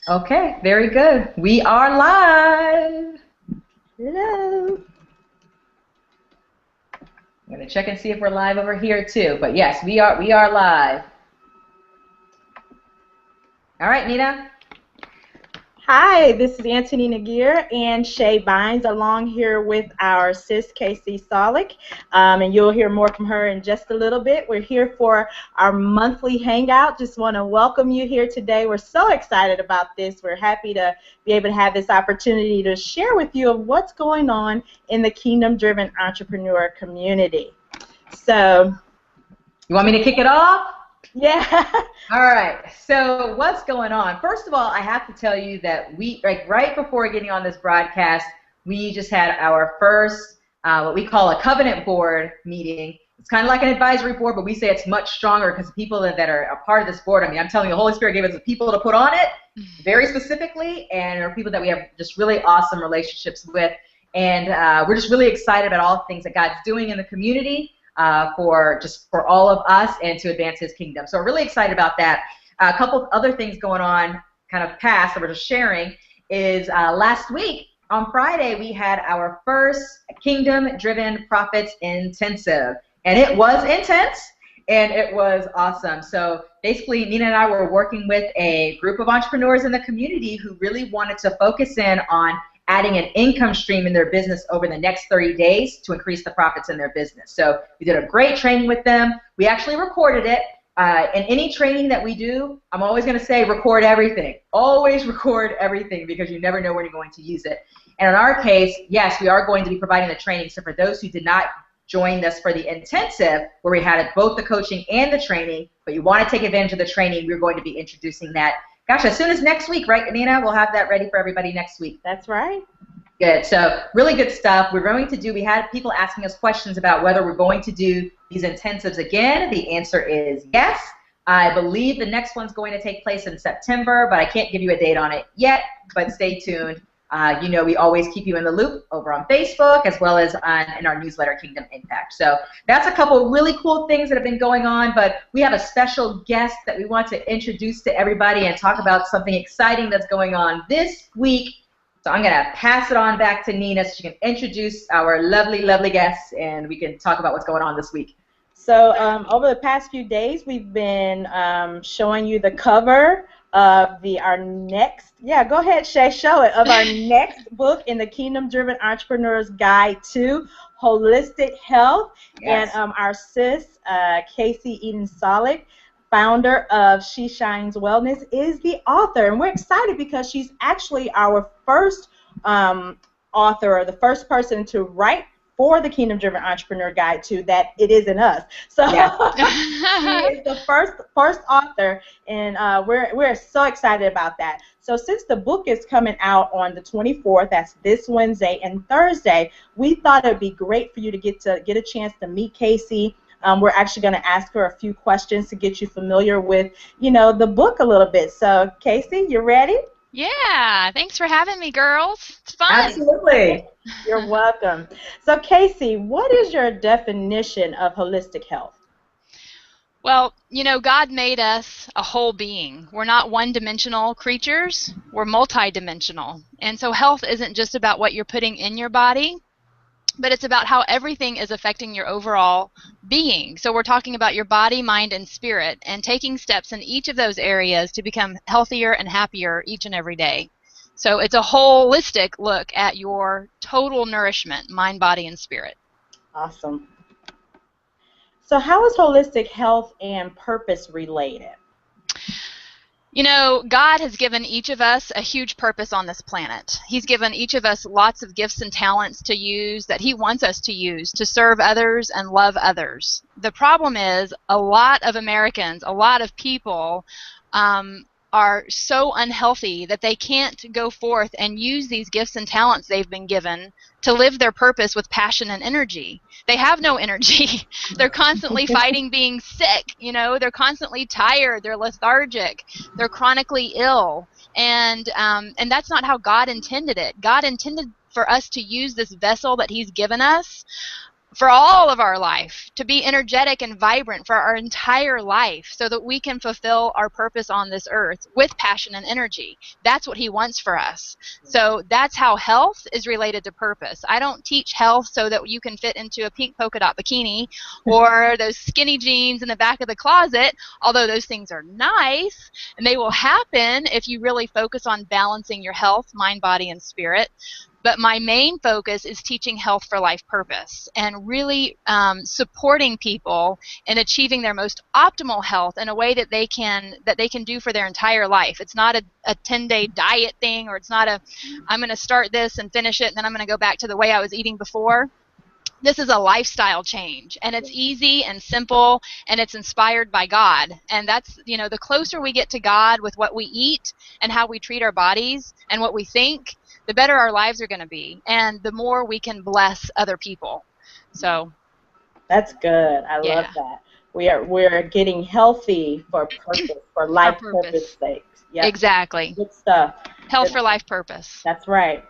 Okay, very good. We are live. Hello. I'm going to check and see if we're live over here too. But yes, we are live. All right, Nina. Hi, this is Antonina Gear and Shae Bynes along here with our sis Casey Solik. And you'll hear more from her in just a little bit. We're here for our monthly hangout. Just want to welcome you here today. We're so excited about this. We're happy to be able to have this opportunity to share with you of what's going on in the Kingdom-Driven Entrepreneur community. So, You want me to kick it off? yeah. All right. So what's going on? First of all, I have to tell you that we, right before getting on this broadcast, we just had our first, what we call a covenant board meeting. It's kind of like an advisory board, but we say it's much stronger because the people that are a part of this board, I mean, I'm telling you, the Holy Spirit gave us the people to put on it very specifically, and are people that we have just really awesome relationships with. And we're just really excited about all the things that God's doing in the community. For all of us and to advance His kingdom. So we're really excited about that. A couple of other things going on, kind of past that we're just sharing, is last week on Friday we had our first Kingdom-Driven Prophets Intensive, and it was intense and it was awesome. So basically, Nina and I were working with a group of entrepreneurs in the community who really wanted to focus in on adding an income stream in their business over the next 30 days to increase the profits in their business. So we did a great training with them. We actually recorded it. And any training that we do, I'm always going to say record everything. Always record everything because you never know when you're going to use it. And in our case, yes, we are going to be providing the training. So for those who did not join us for the intensive, where we had both the coaching and the training, but you want to take advantage of the training, we're going to be introducing that. Gosh, as soon as next week, right, Nina? We'll have that ready for everybody next week. That's right. Good. So really good stuff. We had people asking us questions about whether we're going to do these intensives again. The answer is yes. I believe the next one's going to take place in September, but I can't give you a date on it yet, but stay tuned. We always keep you in the loop over on Facebook as well as in our newsletter, Kingdom Impact. So that's a couple really cool things that have been going on, but we have a special guest that we want to introduce to everybody and talk about something exciting that's going on this week. So I'm going to pass it on back to Nina so she can introduce our lovely, lovely guests, and we can talk about what's going on this week. So over the past few days, we've been showing you the cover of our next, go ahead, Shae, show it, of our next book in the Kingdom-Driven Entrepreneur's Guide to Holistic Health. Yes. And our sis, Casey Eden Solik, founder of She Shines Wellness, is the author. And we're excited because she's actually our first author, or the first person to write for the Kingdom-Driven Entrepreneur Guide to that it isn't us. So yeah. She is the first author, and we're so excited about that. So since the book is coming out on the 24th, that's this Wednesday and Thursday, we thought it would be great for you to get a chance to meet Casey. We're actually going to ask her a few questions to get you familiar with, the book a little bit. So Casey, you ready? Yeah, thanks for having me, girls. It's fun. Absolutely. You're welcome. So, Casey, what is your definition of holistic health? Well, God made us a whole being. We're not one-dimensional creatures. We're multi-dimensional. And so health isn't just about what you're putting in your body, but it's about how everything is affecting your overall being. So we're talking about your body, mind, and spirit, and taking steps in each of those areas to become healthier and happier each and every day. So it's a holistic look at your total nourishment, mind, body, and spirit. Awesome. So how is holistic health and purpose related? God has given each of us a huge purpose on this planet. He's given each of us lots of gifts and talents to use that He wants us to use to serve others and love others. The problem is a lot of Americans, a lot of people are so unhealthy that they can't go forth and use these gifts and talents they've been given to live their purpose with passion and energy. They have no energy. They're constantly fighting being sick. They're constantly tired. They're lethargic. They're chronically ill. And that's not how God intended it. God intended for us to use this vessel that He's given us for all of our life, to be energetic and vibrant for our entire life so that we can fulfill our purpose on this earth with passion and energy. That's what he wants for us. So that's how health is related to purpose. I don't teach health so that you can fit into a pink polka dot bikini or those skinny jeans in the back of the closet, although those things are nice and they will happen if you really focus on balancing your health, mind, body, and spirit. But my main focus is teaching health for life purpose and really supporting people in achieving their most optimal health in a way that they can do for their entire life. It's not a 10-day diet thing, or it's not a I'm going to start this and finish it and then I'm going to go back to the way I was eating before. This is a lifestyle change, and it's easy and simple, and it's inspired by God. And that's, the closer we get to God with what we eat and how we treat our bodies and what we think, the better our lives are going to be, and the more we can bless other people. So that's good. I love that. We're getting healthy for purpose, for life purpose sakes. Yep. Exactly. Good stuff. Health for life purpose. That's right.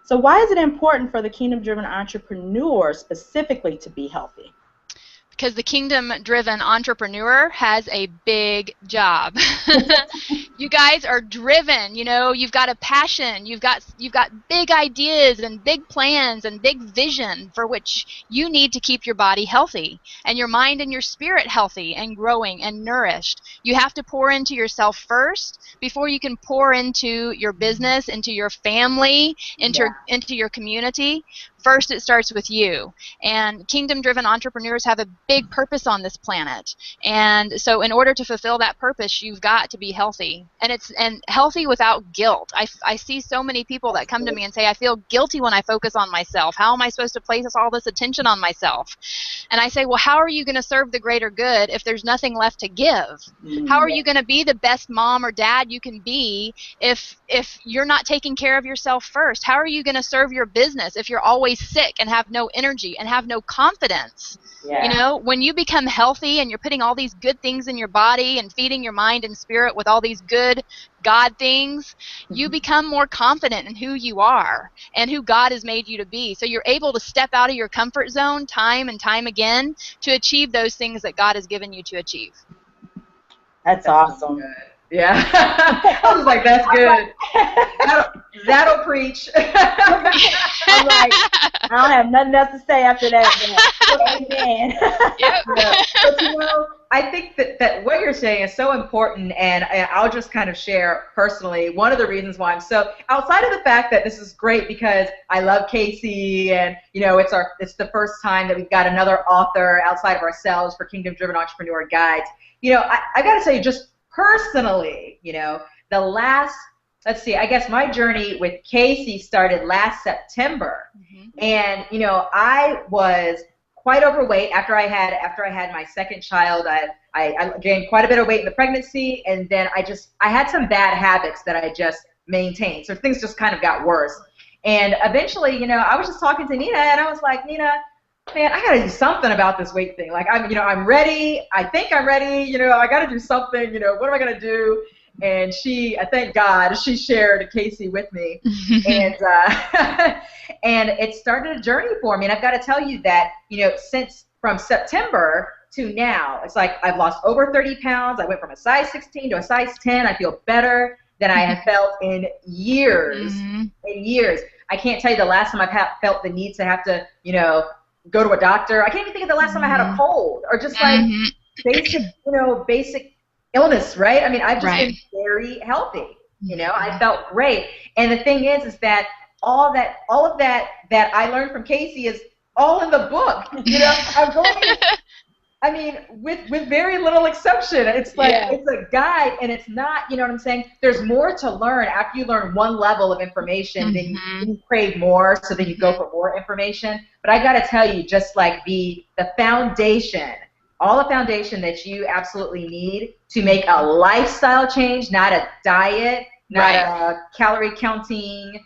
So why is it important for the kingdom-driven entrepreneur specifically to be healthy? Because the kingdom-driven entrepreneur has a big job. You guys are driven, you've got a passion, you've got big ideas and big plans and big vision for which you need to keep your body healthy and your mind and your spirit healthy and growing and nourished. You have to pour into yourself first before you can pour into your business, into your family, into your community. First, it starts with you. And kingdom-driven entrepreneurs have a big purpose on this planet. And so in order to fulfill that purpose, you've got to be healthy. And healthy without guilt. I see so many people that come to me and say, I feel guilty when I focus on myself. How am I supposed to place all this attention on myself? And I say, well, how are you going to serve the greater good if there's nothing left to give? How are you going to be the best mom or dad you can be if you're not taking care of yourself first? How are you going to serve your business if you're always sick and have no energy and have no confidence? When you become healthy and you're putting all these good things in your body and feeding your mind and spirit with all these good God things, you become more confident in who you are and who God has made you to be. So you're able to step out of your comfort zone time and time again to achieve those things that God has given you to achieve. That's awesome. Yeah. I was like, that's good. That'll preach. I'm like, I don't have nothing else to say after that. Amen. But I think that what you're saying is so important, and I'll just kind of share personally one of the reasons why I'm so, outside of the fact that this is great because I love Casey, and it's the first time that we've got another author outside of ourselves for Kingdom Driven Entrepreneur Guides. I got to say, just personally, the last, let's see, I guess my journey with Casey started last September. And, I was quite overweight after I had my second child. I gained quite a bit of weight in the pregnancy, and then I had some bad habits that I just maintained. So things just kind of got worse. And eventually, I was just talking to Nina, and I was like, Nina, man, I gotta do something about this weight thing. Like, I'm ready. I think I'm ready. I gotta do something. What am I gonna do? And I thank God, she shared Casey with me, and and it started a journey for me. And I've got to tell you that, since from September to now, it's like I've lost over 30 pounds. I went from a size 16 to a size 10. I feel better than I have felt in years. In years, I can't tell you the last time I've felt the need to have to, go to a doctor. I can't even think of the last time I had a cold or just like basic illness, right? I mean, I've just been very healthy. I felt great. And the thing is that all of that I learned from Casey is all in the book. I'm going, I mean, with very little exception. It's like it's a guide, and it's not, you know what I'm saying? There's more to learn. After you learn one level of information, then you crave more, so then you go for more information. But I got to tell you, just like the foundation, all the foundation that you absolutely need to make a lifestyle change, not a diet, not a calorie counting,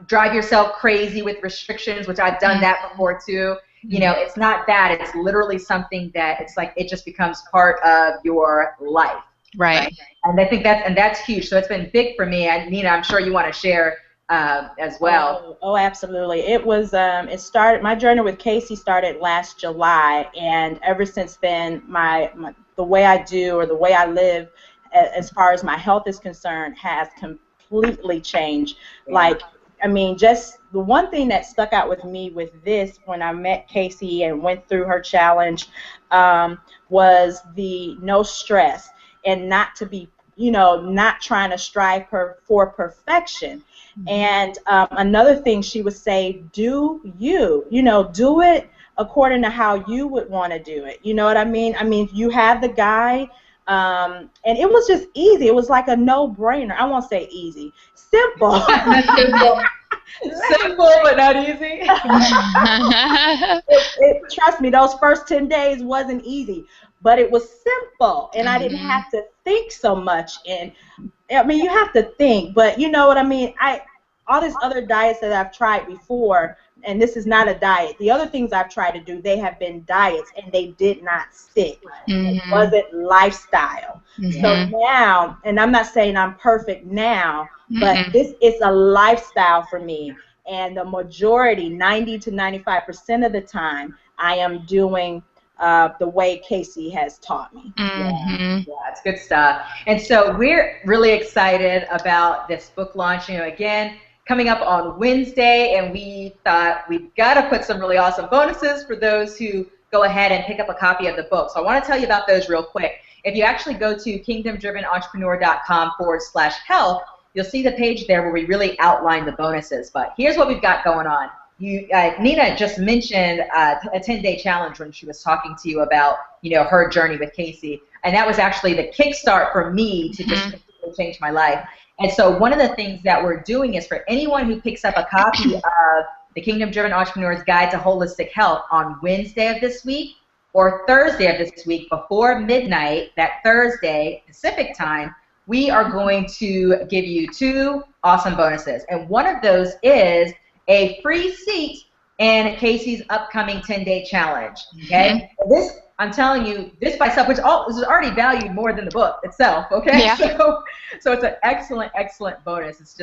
drive yourself crazy with restrictions, which I've done that before too. It's not that. It's literally something that it's like it just becomes part of your life. Right. And I think that's huge. So it's been big for me. And Nina, I'm sure you want to share as well. Oh, absolutely. It was. It started. My journey with Casey started last July, and ever since then, the way I do or the way I live, as far as my health is concerned, has completely changed. Yeah. Like, I mean, just the one thing that stuck out with me with this when I met Casey and went through her challenge was the no stress and not to be, not trying to strive for perfection. And another thing she would say, do do it according to how you would want to do it. You know what I mean? I mean, you have the guide, and it was just easy. It was like a no-brainer. I won't say easy. Simple. Simple, but not easy. Trust me, those first 10 days wasn't easy, but it was simple, and I didn't have to think so much. And I mean, you have to think, but you know what I mean? All these other diets that I've tried before, and this is not a diet. The other things I've tried to do, they have been diets, and they did not stick. It wasn't lifestyle. So now, and I'm not saying I'm perfect now, but this is a lifestyle for me. And the majority, 90 to 95% of the time, I am doing the way Casey has taught me. Yeah, it's good stuff. And so we're really excited about this book launch. Again, coming up on Wednesday, and we thought we've got to put some really awesome bonuses for those who go ahead and pick up a copy of the book. So I want to tell you about those real quick. If you actually go to kingdomdrivenentrepreneur.com/health, you'll see the page there where we really outline the bonuses. But here's what we've got going on. Nina just mentioned a 10-day challenge when she was talking to you about, her journey with Casey. And that was actually the kickstart for me to just change my life. And so one of the things that we're doing is for anyone who picks up a copy of the Kingdom Driven Entrepreneur's Guide to Holistic Health on Wednesday of this week or Thursday of this week before midnight, that Thursday Pacific time, we are going to give you 2 awesome bonuses. And one of those is a free seat in Casey's upcoming 10-day challenge. Okay? This, I'm telling you, this by itself, which is already valued more than the book itself. Okay? Yeah. So it's an excellent, excellent bonus. It's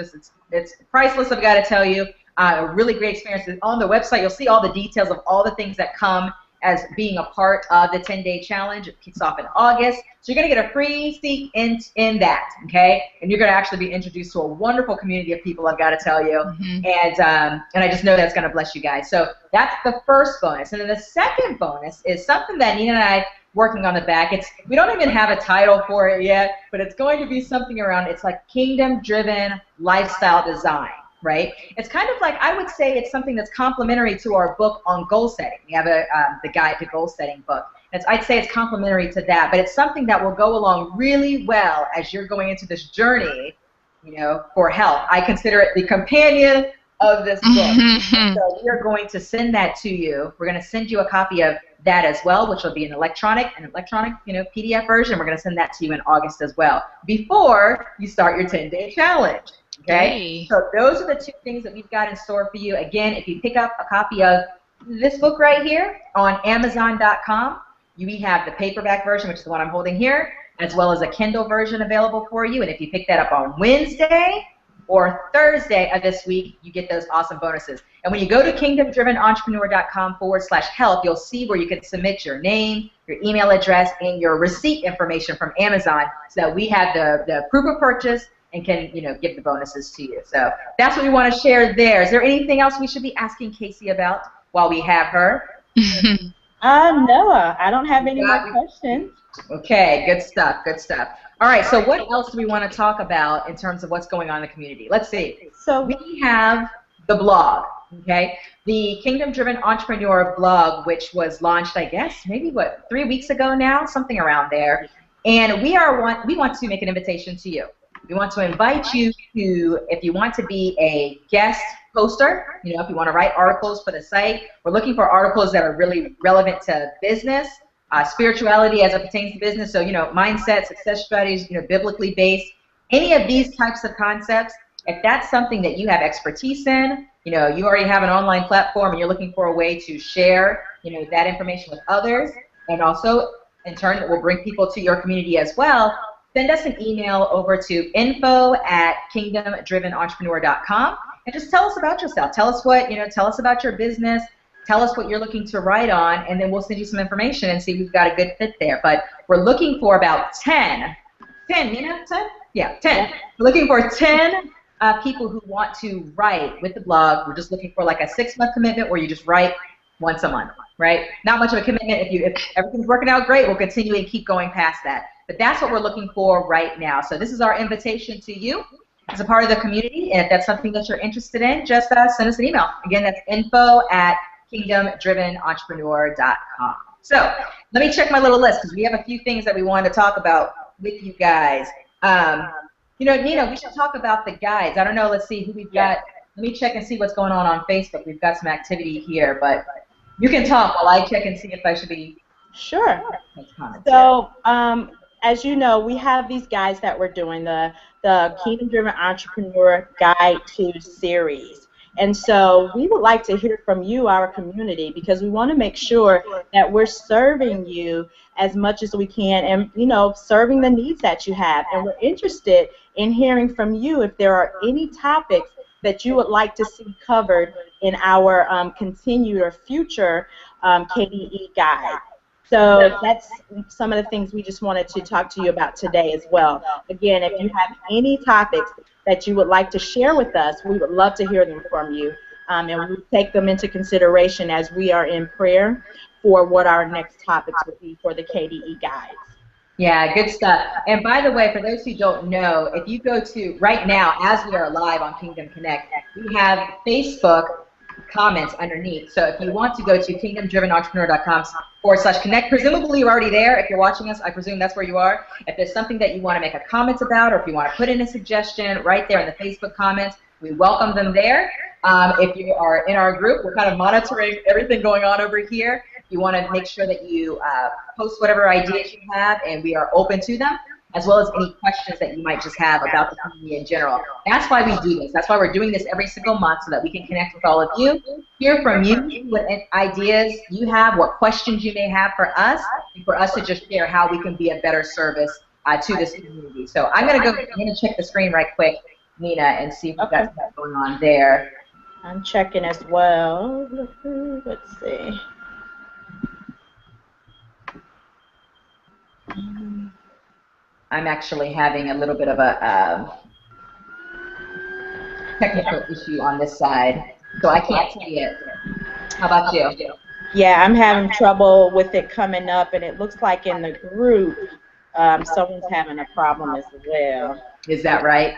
priceless, I've got to tell you. A really great experience. On the website, you'll see all the details of all the things that come as being a part of the 10-day challenge. It kicks off in August. So you're going to get a free seat in that, okay? And you're going to actually be introduced to a wonderful community of people, I've got to tell you. And I just know that's going to bless you guys. So that's the first bonus. And then the second bonus is something that Nina and I working on the back. We don't even have a title for it yet, but it's going to be something around, it's like Kingdom-Driven Lifestyle Design. Right? It's kind of like, I would say it's something that's complementary to our book on goal setting. We have the Guide to Goal Setting book. I'd say it's complementary to that, but it's something that will go along really well as you're going into this journey, for health. I consider it the companion of this book. So we are going to send that to you. We're going to send you a copy of that as well, which will be an electronic PDF version. We're going to send that to you in August as well, before you start your 10-day challenge. Okay, so those are the 2 things that we've got in store for you. Again, if you pick up a copy of this book right here on Amazon.com, we have the paperback version, which is the one I'm holding here, as well as a Kindle version available for you. And if you pick that up on Wednesday or Thursday of this week, you get those awesome bonuses. And when you go to kingdomdrivenentrepreneur.com/health, you'll see where you can submit your name, your email address, and your receipt information from Amazon, so that we have the proof of purchase and can, give the bonuses to you. So that's what we want to share there. Is there anything else we should be asking Casey about while we have her? No, I don't have any more questions. Okay, good stuff, good stuff. All right, so what else do we want to talk about in terms of what's going on in the community? Let's see. So we have the blog, okay? The Kingdom Driven Entrepreneur blog, which was launched, I guess, maybe 3 weeks ago now, something around there. And we want to make an invitation to you. We want to invite you to, if you want to be a guest poster, if you want to write articles for the site. We're looking for articles that are really relevant to business, spirituality as it pertains to business, so, mindset, success strategies, biblically based, any of these types of concepts. If that's something that you have expertise in, you already have an online platform and you're looking for a way to share, that information with others, and also, in turn, it will bring people to your community as well, send us an email over to info@kingdomdrivenentrepreneur.com, and just tell us about yourself. Tell us what, tell us about your business. Tell us what you're looking to write on, and then we'll send you some information and see if we've got a good fit there. But we're looking for about 10, Nina, 10? Yeah, 10. We're looking for 10 people who want to write with the blog. We're just looking for like a 6-month commitment where you just write once a month, right? Not much of a commitment. If everything's working out great, we'll continue and keep going past that. But that's what we're looking for right now. So this is our invitation to you as a part of the community. And if that's something that you're interested in, just send us an email. Again, that's info@kingdomdrivenentrepreneur.com. So let me check my little list because we have a few things that we wanted to talk about with you guys. Nina, we should talk about the guides. I don't know. Let's see who we've got. Let me check and see what's going on Facebook. We've got some activity here, but you can talk while I check and see if I should be. Sure. So, as you know, we have these guides that we're doing, the Kingdom Driven Entrepreneur Guide to series. And so we would like to hear from you, our community, because we want to make sure that we're serving you as much as we can and, serving the needs that you have. And we're interested in hearing from you if there are any topics that you would like to see covered in our continued or future KDE guide. So that's some of the things we just wanted to talk to you about today as well. Again, if you have any topics that you would like to share with us, we would love to hear them from you. And we take them into consideration as we are in prayer for what our next topics would be for the KDE guides. Yeah, good stuff. And by the way, for those who don't know, if you go to, right now, as we are live on Kingdom Connect, we have Facebook comments underneath. So if you want to go to kingdomdrivenentrepreneur.com/connect, presumably you're already there. If you're watching us, I presume that's where you are. If there's something that you want to make a comment about, or if you want to put in a suggestion right there in the Facebook comments, we welcome them there. If you are in our group, we're kind of monitoring everything going on over here. You want to make sure that you post whatever ideas you have, and we are open to them, as well as any questions that you might just have about the community in general. That's why we do this. That's why we're doing this every single month, so that we can connect with all of you, hear from you, what ideas you have, what questions you may have for us, and for us to just share how we can be a better service to this community. So I'm going to check the screen right quick, Nina, and see if we've got stuff going on there. I'm checking as well. Let's see. I'm actually having a little bit of a technical issue on this side, so I can't see it. How about you? Yeah, I'm having trouble with it coming up, and it looks like in the group someone's having a problem as well. Is that right?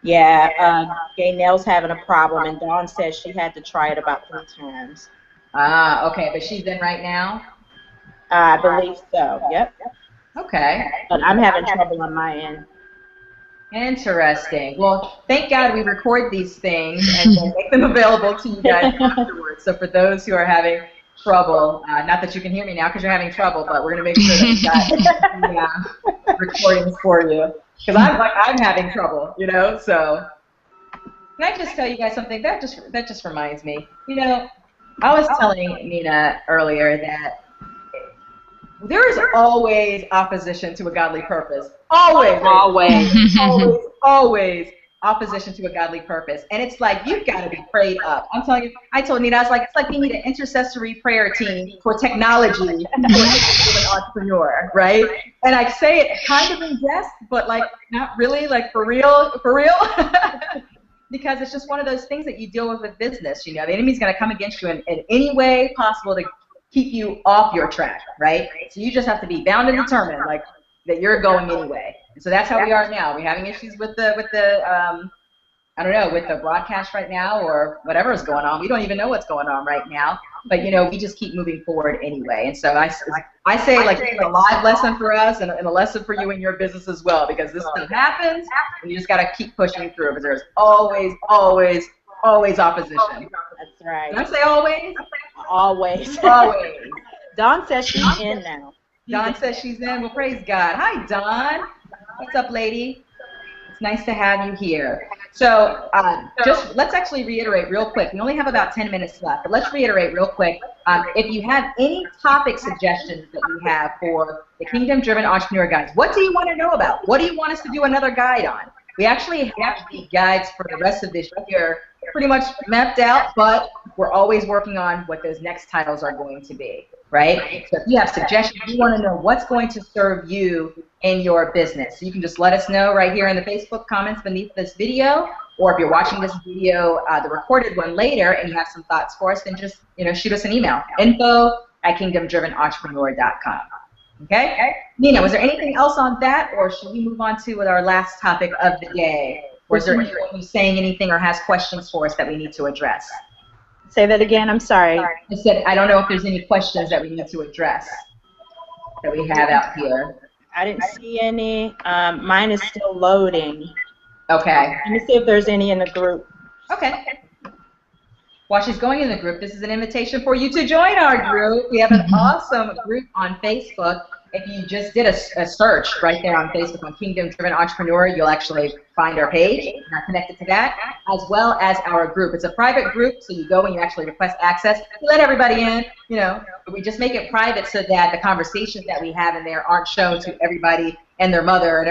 Yeah, Gaynell's having a problem, and Dawn says she had to try it about 3 times. Ah, okay, but she's in right now? I believe so, yep. Okay. But I'm having trouble on my end. Interesting. Well, thank God we record these things and then make them available to you guys afterwards. So for those who are having trouble, not that you can hear me now because you're having trouble, but we're going to make sure that we've got recordings for you. Because I'm having trouble, so. Can I just tell you guys something? That just reminds me. I was telling Nina earlier that there is always opposition to a godly purpose. Always opposition to a godly purpose. And it's like, you've got to be prayed up. I'm telling you, I told Nina, I was like, it's like we need an intercessory prayer team for technology for an entrepreneur, right? And I say it kind of in jest, but like not really, like for real. Because it's just one of those things that you deal with business. The enemy's going to come against you in any way possible to keep you off your track, right? So you just have to be bound and determined, like that you're going anyway. And so that's how we are now. We're having issues with the I don't know, with the broadcast right now or whatever is going on. We don't even know what's going on right now. But we just keep moving forward anyway. And so I say like it's a live lesson for us and a lesson for you in your business as well, because this stuff happens and you just got to keep pushing through, because there's always opposition. That's right. Did I say always? Always. Dawn says she's in now. Dawn says she's in. Well, praise God. Hi, Dawn. What's up, lady? It's nice to have you here. So just let's actually reiterate real quick. We only have about 10 minutes left, but let's reiterate real quick. If you have any topic suggestions that you have for the Kingdom Driven Entrepreneur Guides, what do you want to know about? What do you want us to do another guide on? We actually have the guides for the rest of this year pretty much mapped out, but we're always working on what those next titles are going to be, right? So if you have suggestions, you want to know what's going to serve you in your business, so you can just let us know right here in the Facebook comments beneath this video, or if you're watching this video, the recorded one later, and you have some thoughts for us, then just shoot us an email, info@kingdomdrivenentrepreneur.com. Okay? Nina, was there anything else on that, or should we move on to with our last topic of the day? Or is there anyone who's saying anything or has questions for us that we need to address? Say that again, I'm sorry. I said, I don't know if there's any questions that we need to address that we have out here. I didn't see any. Mine is still loading. Okay. Let me see if there's any in the group. Okay. While she's going in the group, this is an invitation for you to join our group. We have an awesome group on Facebook. If you just did a search right there on Facebook on Kingdom Driven Entrepreneur, you'll actually find our page and are connected to that, as well as our group. It's a private group, so you go and you actually request access. We let everybody in, but we just make it private so that the conversations that we have in there aren't shown to everybody and their mother and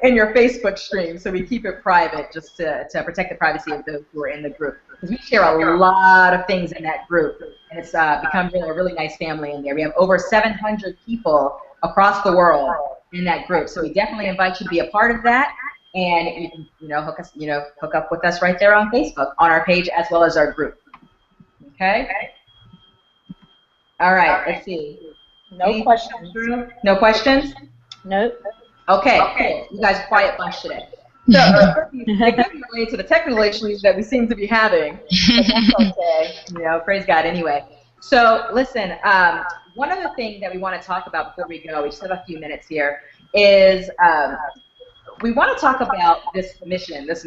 in your Facebook stream. So we keep it private just to protect the privacy of those who are in the group. Because we share a lot of things in that group, and it's become a really nice family in there. We have over 700 people across the world in that group, so we definitely invite you to be a part of that. And you can, hook up with us right there on Facebook, on our page as well as our group. Okay. All right. Let's see. No questions. No questions? Nope. Okay. Cool. You guys are a quiet bunch today. So it could be related to the technical issues that we seem to be having. But that's okay. Praise God anyway. So listen, one other thing that we want to talk about before we go, we just have a few minutes here, is we want to talk about this mission, this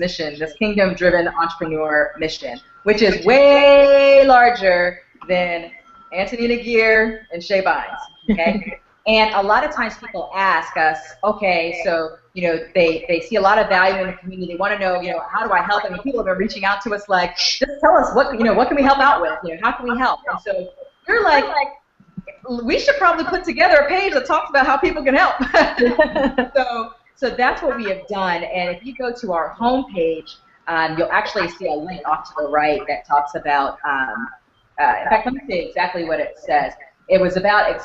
kingdom-driven entrepreneur mission, which is way larger than Antonina Gear and Shae Bynes, okay? And a lot of times people ask us, okay, so, they see a lot of value in the community. They want to know, how do I help? And people have been reaching out to us like, just tell us what can we help out with? How can we help? And so we're like, we should probably put together a page that talks about how people can help. So that's what we have done. And if you go to our homepage, you'll actually see a link off to the right that talks about, in fact, let me say exactly what it says. It was about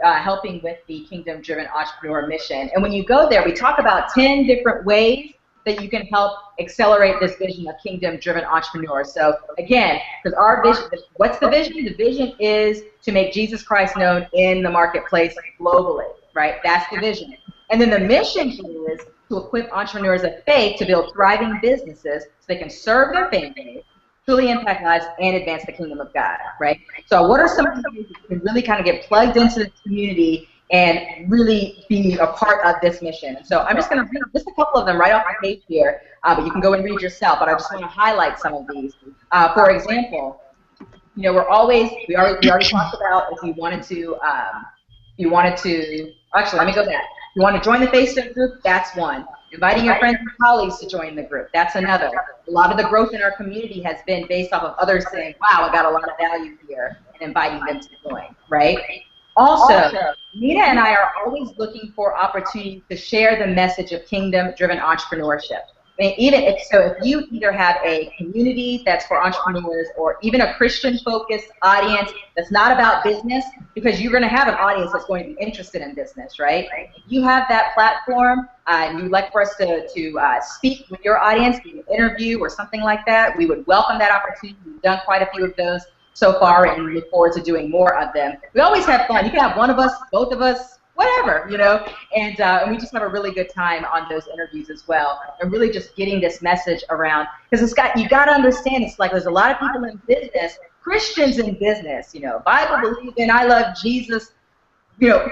helping with the Kingdom-Driven Entrepreneur mission. And when you go there, we talk about 10 different ways that you can help accelerate this vision of Kingdom-Driven Entrepreneurs. So again, because our vision, what's the vision? The vision is to make Jesus Christ known in the marketplace globally, right? That's the vision. And then the mission is to equip entrepreneurs of faith to build thriving businesses so they can serve their families, truly impact lives, and advance the kingdom of God, right? So what are some of the ways you can really kind of get plugged into the community and really be a part of this mission? So I'm just going to read just a couple of them right off the page here, but you can go and read yourself, but I just want to highlight some of these. For example, we already talked about if you wanted to, actually, let me go back. If you want to join the Facebook group, that's one. Inviting your friends and colleagues to join the group, that's another. A lot of the growth in our community has been based off of others saying, wow, I got a lot of value here, and inviting them to join, right? Also, Nina and I are always looking for opportunities to share the message of kingdom-driven entrepreneurship. I mean, if you either have a community that's for entrepreneurs or even a Christian-focused audience that's not about business, because you're going to have an audience that's going to be interested in business, right? If you have that platform and you'd like for us to speak with your audience, do an interview or something like that, we would welcome that opportunity. We've done quite a few of those so far, and we look forward to doing more of them. We always have fun. You can have one of us, both of us, whatever, and we just have a really good time on those interviews as well, and really just getting this message around, because you got to understand, it's like there's a lot of people in business, Christians in business, Bible believing, I love Jesus,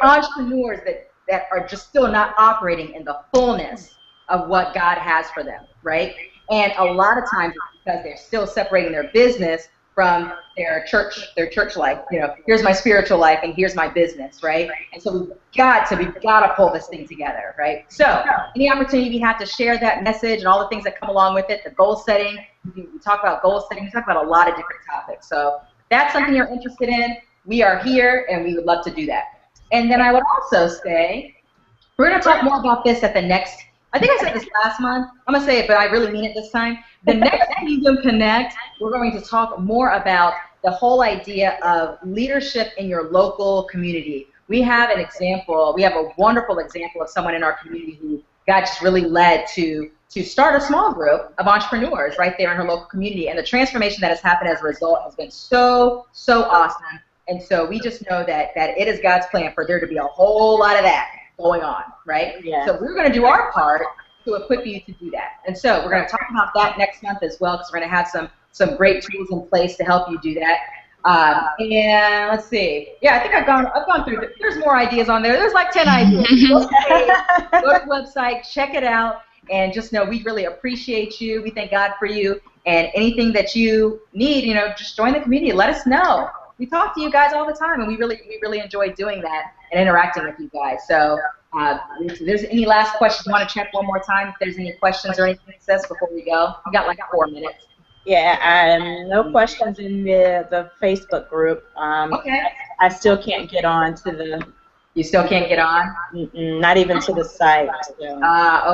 entrepreneurs that are just still not operating in the fullness of what God has for them, right? And a lot of times it's because they're still separating their business from their church life. Here's my spiritual life and here's my business, right? And so we've got to pull this thing together, right? So any opportunity we have to share that message and all the things that come along with it, the goal setting, we talk about goal setting, we talk about a lot of different topics. So if that's something you're interested in, we are here and we would love to do that. And then I would also say, we're going to talk more about this at the next I think I said this last month. I'm going to say it, but I really mean it this time. The next Kingdom Connect, we're going to talk more about the whole idea of leadership in your local community. We have an example. We have a wonderful example of someone in our community who God just really led to start a small group of entrepreneurs right there in her local community. And the transformation that has happened as a result has been so, so awesome. And so we just know that it is God's plan for there to be a whole lot of that going on, right? Yeah. So we're going to do our part to equip you to do that. And so we're going to talk about that next month as well, because we're going to have some great tools in place to help you do that. And let's see. Yeah, I think I've gone through. There's more ideas on there. There's like 10 ideas. Go to the website, check it out, and just know we really appreciate you. We thank God for you. And anything that you need, just join the community. Let us know. We talk to you guys all the time, and we really enjoy doing that and interacting with you guys. So if there's any last questions, you want to check one more time if there's any questions or anything, sis, before we go? We got like 4 minutes. Yeah, no questions in the Facebook group. Okay. I still can't get on to the... You still can't get on? Not even to the site. So.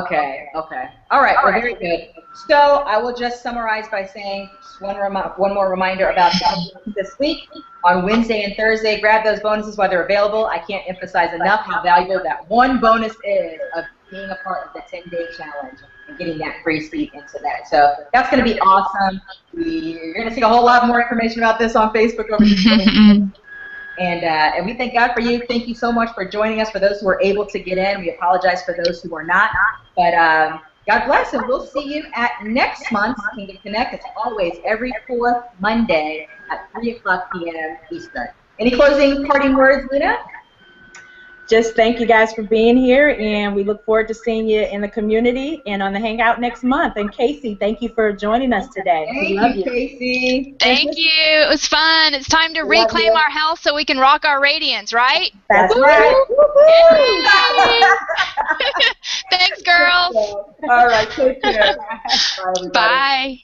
Okay. All right, well, very good. So I will just summarize by saying one more reminder about this week. On Wednesday and Thursday, grab those bonuses while they're available. I can't emphasize enough how valuable that one bonus is of being a part of the 10-day challenge and getting that free seat into that. So that's going to be awesome. You're going to see a whole lot more information about this on Facebook over the And we thank God for you. Thank you so much for joining us. For those who were able to get in, we apologize for those who were not. But God bless, and we'll see you at next month's Kingdom Connect. It's always every 4th Monday at 3 o'clock p.m. Eastern. Any closing parting words, Lena? Just thank you guys for being here, and we look forward to seeing you in the community and on the Hangout next month. And Casey, thank you for joining us today. We love you, Casey. Thank you. It was fun. It's time to reclaim our health so we can rock our radiance, right? That's right. Thanks, girls. All right, take care. Bye.